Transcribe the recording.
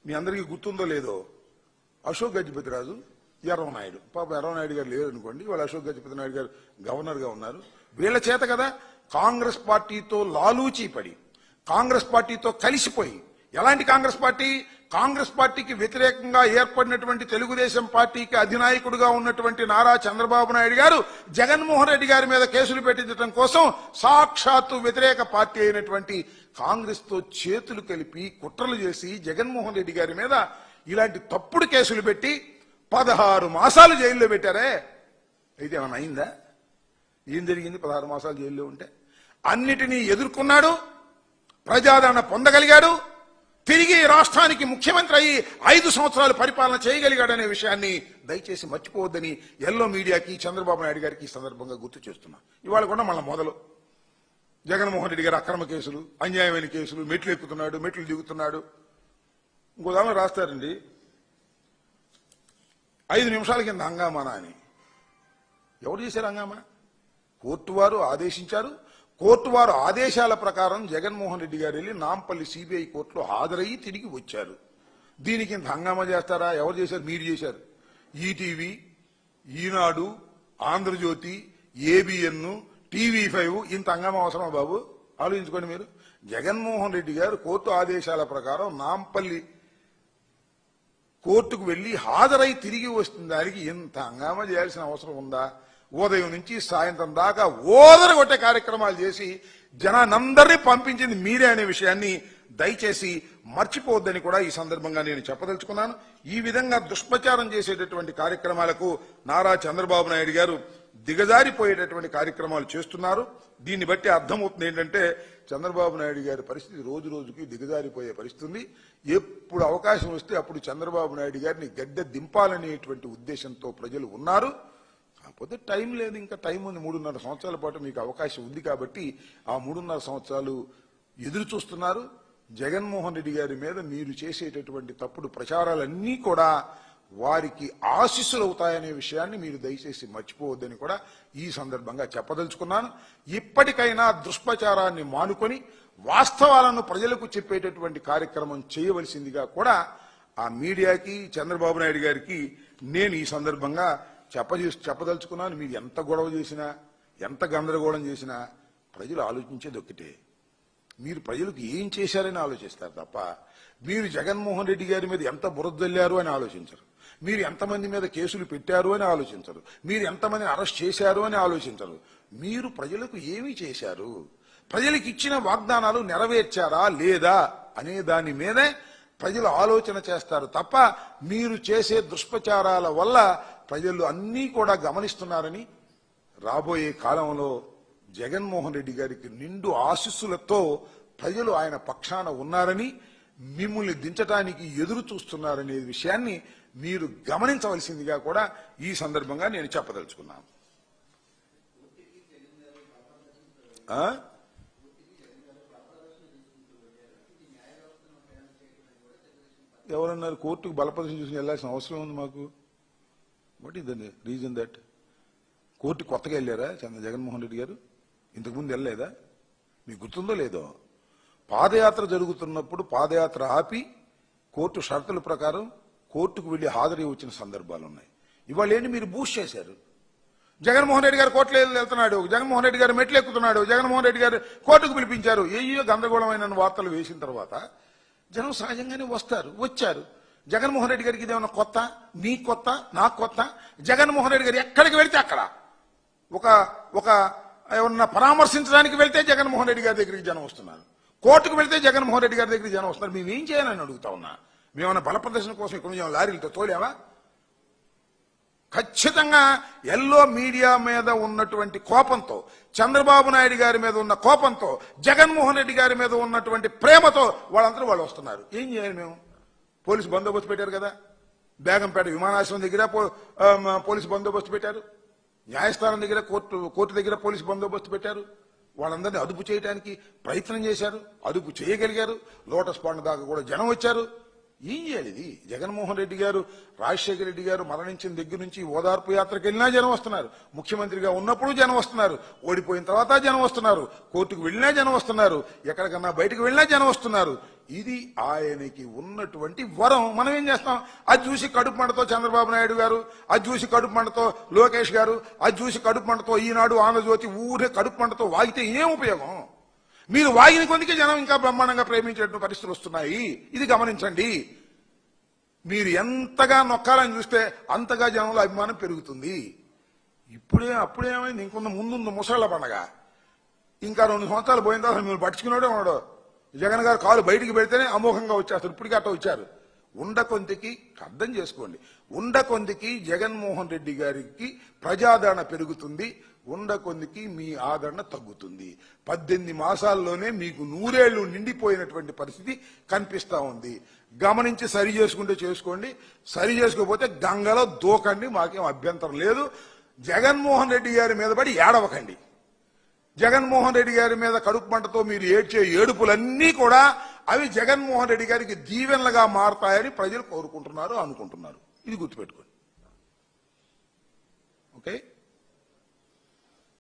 మీ అందరికీ గుర్తుందో లేదో అశోక్ గజపతిరాజు ఎర్రవనాయుడు, పాప ఎర్రవనాయుడు గారు లేరు అనుకోండి, వాళ్ళు అశోక్ గజపతి నాయుడు గారు గవర్నర్ గా ఉన్నారు. వీళ్ళ చేత కదా కాంగ్రెస్ పార్టీతో లాలూచీ పడి కాంగ్రెస్ పార్టీతో కలిసిపోయి, ఎలాంటి కాంగ్రెస్ పార్టీ, కాంగ్రెస్ పార్టీకి వ్యతిరేకంగా ఏర్పడినటువంటి తెలుగుదేశం పార్టీకి అధినాయకుడిగా ఉన్నటువంటి నారా చంద్రబాబు నాయుడు గారు జగన్మోహన్ రెడ్డి గారి మీద కేసులు పెట్టించడం కోసం సాక్షాత్తు వ్యతిరేక పార్టీ అయినటువంటి కాంగ్రెస్ తో చేతులు కలిపి కుట్రలు చేసి జగన్మోహన్ రెడ్డి గారి మీద ఇలాంటి తప్పుడు కేసులు పెట్టి 16 మాసాలు జైల్లో పెట్టారే. అయితే ఏమైనా అయిందా? ఏం జరిగింది 16 మాసాలు జైల్లో ఉంటే? అన్నిటినీ ఎదుర్కొన్నాడు, ప్రజాదరణ పొందగలిగాడు, తిరిగి రాష్ట్రానికి ముఖ్యమంత్రి అయ్యి 5 సంవత్సరాలు పరిపాలన చేయగలిగాడనే విషయాన్ని దయచేసి మర్చిపోవద్దని ఎల్లో మీడియాకి చంద్రబాబు నాయుడు గారికి ఈ సందర్భంగా గుర్తు చేస్తున్నా. ఇవాళ కూడా మళ్ళీ మొదలు జగన్మోహన్ రెడ్డి గారు అక్రమ కేసులు, అన్యాయమైన కేసులు, మెట్లు ఎక్కుతున్నాడు, మెట్లు దిగుతున్నాడు. ఇంకోదామని రాస్తారండి 5 నిమిషాల కింద హంగామానా అని. ఎవరు చేశారు హంగామా? కోర్టు వారు ఆదేశించారు. కోర్టు వారు ఆదేశాల ప్రకారం జగన్మోహన్ రెడ్డి గారు వెళ్లి నాంపల్లి సిబిఐ కోర్టులో హాజరయ్యి తిరిగి వచ్చారు. దీనికి ఇంత హంగామా చేస్తారా? ఎవరు చేశారు? మీరు చేశారు. ఈటీవీ, ఈనాడు, ఆంధ్రజ్యోతి, ఏబిఎన్, టీవీ5 ఇంత హంగామా అవసరమా బాబు? ఆలోచించుకోండి మీరు. జగన్మోహన్ రెడ్డి గారు కోర్టు ఆదేశాల ప్రకారం నాంపల్లి కోర్టుకు వెళ్లి హాజరై తిరిగి వస్తుంది, దానికి ఇంత హంగామా చేయాల్సిన అవసరం ఉందా? ఉదయం నుంచి సాయంత్రం దాకా ఓదరగొట్టే కార్యక్రమాలు చేసి జనానందరినీ పంపించింది మీరే అనే విషయాన్ని దయచేసి మర్చిపోవద్దని కూడా ఈ సందర్భంగా నేను చెప్పదలుచుకున్నాను. ఈ విధంగా దుష్ప్రచారం చేసేటటువంటి కార్యక్రమాలకు నారా చంద్రబాబు నాయుడు గారు దిగజారిపోయేటటువంటి కార్యక్రమాలు చేస్తున్నారు. దీన్ని బట్టి అర్థమవుతుంది ఏంటంటే చంద్రబాబు నాయుడు గారి పరిస్థితి రోజు రోజుకి దిగజారిపోయే పరిస్థితి. ఎప్పుడు అవకాశం వస్తే అప్పుడు చంద్రబాబు నాయుడు గారిని గద్దె దింపాలనేటువంటి ఉద్దేశంతో ప్రజలు ఉన్నారు. కాకపోతే టైం లేదు, ఇంకా టైం ఉంది. 3.5 సంవత్సరాల పాటు మీకు అవకాశం ఉంది కాబట్టి ఆ 3.5 సంవత్సరాలు ఎదురు చూస్తున్నారు. జగన్మోహన్ రెడ్డి గారి మీద మీరు చేసేటటువంటి తప్పుడు ప్రచారాలన్నీ కూడా వారికి ఆశీస్సులు అవుతాయనే విషయాన్ని మీరు దయచేసి మర్చిపోవద్దని కూడా ఈ సందర్భంగా చెప్పదలుచుకున్నాను. ఇప్పటికైనా దుష్ప్రచారాన్ని మానుకొని వాస్తవాలను ప్రజలకు చెప్పేటటువంటి కార్యక్రమం చేయవలసిందిగా కూడా ఆ మీడియాకి, చంద్రబాబు నాయుడు గారికి నేను ఈ సందర్భంగా చెప్పదలుచుకున్నాను. మీరు ఎంత గొడవ చేసినా, ఎంత గందరగోళం చేసినా ప్రజలు ఆలోచించేది ఒక్కటే, మీరు ప్రజలకు ఏం చేశారని ఆలోచిస్తారు తప్ప మీరు జగన్మోహన్ రెడ్డి గారి మీద ఎంత బురదల్లారు అని ఆలోచించరు. మీరు ఎంతమంది మీద కేసులు పెట్టారు అని ఆలోచించరు. మీరు ఎంతమందిని అరెస్ట్ చేశారు అని ఆలోచించరు. మీరు ప్రజలకు ఏమి చేశారు, ప్రజలకు ఇచ్చిన వాగ్దానాలు నెరవేర్చారా లేదా అనే దాని మీదే ప్రజలు ఆలోచన చేస్తారు తప్ప మీరు చేసే దుష్ప్రచారాల వల్ల ప్రజలు అన్నీ కూడా గమనిస్తున్నారని, రాబోయే కాలంలో జగన్మోహన్ రెడ్డి గారికి నిండు ఆశీస్సులతో ప్రజలు ఆయన పక్షాన ఉన్నారని, మిమ్మల్ని దించడానికి ఎదురు చూస్తున్నారనే విషయాన్ని మీరు గమనించవలసిందిగా కూడా ఈ సందర్భంగా నేను చెప్పదలుచుకున్నాను. ఎవరన్నారు కోర్టుకు బలప్రదర్శన చూసి వెళ్లాల్సిన అవసరం ఉంది మాకు? What is the reason that? Court కొత్తగా వెళ్ళారా జగన్మోహన్ రెడ్డి గారు? ఇంతకుముందు వెళ్ళలేదా? మీకు గుర్తుందో లేదో? పాదయాత్ర జరుగుతున్నప్పుడు పాదయాత్ర ఆపి కోర్టు షరతుల ప్రకారం కోర్టుకు వెళ్లి హాజరై వచ్చిన సందర్భాలు ఉన్నాయి. ఇవాళ ఏంటి మీరు బూస్ట్ చేశారు? జగన్మోహన్ రెడ్డి గారు కోర్టులో వెళ్తున్నాడు, జగన్మోహన్ రెడ్డి గారు మెట్లు ఎక్కుతున్నాడు, జగన్మోహన్ రెడ్డి గారు కోర్టుకు పిలిపించారు. ఏయో గందరగోళమైన వార్తలు వేసిన తర్వాత జనం సహజంగానే వచ్చారు. జగన్మోహన్ రెడ్డి గారికి ఇదేమన్నా కొత్త? నీ కొత్త, నాకు కొత్త? జగన్మోహన్ రెడ్డి గారు ఎక్కడికి వెళ్తే అక్కడ ఒక ఏమన్నా పరామర్శించడానికి వెళ్తే జగన్మోహన్ రెడ్డి గారి దగ్గరికి జనం వస్తున్నారు, కోర్టుకు వెళ్తే జగన్మోహన్ రెడ్డి గారి దగ్గరికి జనం వస్తున్నారు. మేమేం చేయాలని అడుగుతా ఉన్నా. మేమన్నా బల ప్రదర్శన కోసం ఇక్కడ లారీలతో తోలేవా? ఖచ్చితంగా ఎల్లో మీడియా మీద ఉన్నటువంటి కోపంతో, చంద్రబాబు నాయుడు గారి మీద ఉన్న కోపంతో, జగన్మోహన్ రెడ్డి గారి మీద ఉన్నటువంటి ప్రేమతో వాళ్ళందరూ వాళ్ళు వస్తున్నారు. ఏం చేయాలి మేము? పోలీసు బందోబస్తు పెట్టారు కదా, బేగంపేట విమానాశ్రయం దగ్గర పోలీసు బందోబస్తు పెట్టారు, న్యాయస్థానం దగ్గర కోర్టు దగ్గర పోలీసు బందోబస్తు పెట్టారు. వాళ్ళందరినీ అదుపు చేయడానికి ప్రయత్నం చేశారు, అదుపు చేయగలిగారు. లోటస్ పాండ్ దాకా కూడా జనం వచ్చారు. ఏం చేయాలి ఇది? జగన్మోహన్ రెడ్డి గారు, రాజశేఖర రెడ్డి గారు మరణించిన దగ్గర నుంచి ఓదార్పు యాత్రకు వెళ్ళినా జనం వస్తున్నారు, ముఖ్యమంత్రిగా ఉన్నప్పుడు జనం వస్తున్నారు, ఓడిపోయిన తర్వాత జనం వస్తున్నారు, కోర్టుకు వెళ్ళినా జనం వస్తున్నారు, ఎక్కడికన్నా బయటకు వెళ్ళినా జనం వస్తున్నారు. ఇది ఆయనకి ఉన్నటువంటి వరం. మనం ఏం చేస్తాం? అది చూసి కడుపు మంటతో చంద్రబాబు నాయుడు గారు, అది చూసి కడుపు మంటతో లోకేష్ గారు, అది చూసి కడుపు మంటతో ఈనాడు ఆంధ్రజ్యోతి ఊరే కడుపు మంటతో వాగితే ఏం ఉపయోగం? మీరు వాగిన కొద్దికి జనం ఇంకా బ్రహ్మాండంగా ప్రేమించేటువంటి పరిస్థితులు వస్తున్నాయి. ఇది గమనించండి. మీరు ఎంతగా నొక్కాలని చూస్తే అంతగా జనంలో అభిమానం పెరుగుతుంది. అప్పుడేమైంది? ఇంకొంత ముందుంది ముసళ్ళ పండగ. ఇంకా 2 సంవత్సరాలు పోయిన తర్వాత మీరు పట్టుకున్నాడే ఉన్నాడు. జగన్ గారు కాలు బయటికి పెడితేనే అమోఘంగా వచ్చేస్తారు. ఇప్పటికీ అట్ట వచ్చారు. ఉండకొందికి అర్థం చేసుకోండి. ఉండకొందికి జగన్మోహన్ రెడ్డి గారికి ప్రజాదరణ పెరుగుతుంది, ఉండకొందికి మీ ఆదరణ తగ్గుతుంది. 18 మాసాల్లోనే మీకు 100 ఏళ్లు నిండిపోయినటువంటి పరిస్థితి కనిపిస్తా ఉంది. గమనించి సరి చేసుకుంటే చేసుకోండి, సరి చేసుకోకపోతే గంగలో దూకండి, మాకేం అభ్యంతరం లేదు. జగన్మోహన్ రెడ్డి గారి మీద పడి ఏడవకండి. జగన్మోహన్ రెడ్డి గారి మీద కడుపు మంటతో మీరు ఏడ్చే ఏడుపులన్నీ కూడా అవి జగన్మోహన్ రెడ్డి గారికి దీవెనలుగా మారతాయని ప్రజలు కోరుకుంటున్నారు, అనుకుంటున్నారు. ఇది గుర్తుపెట్టుకోండి. ఓకే.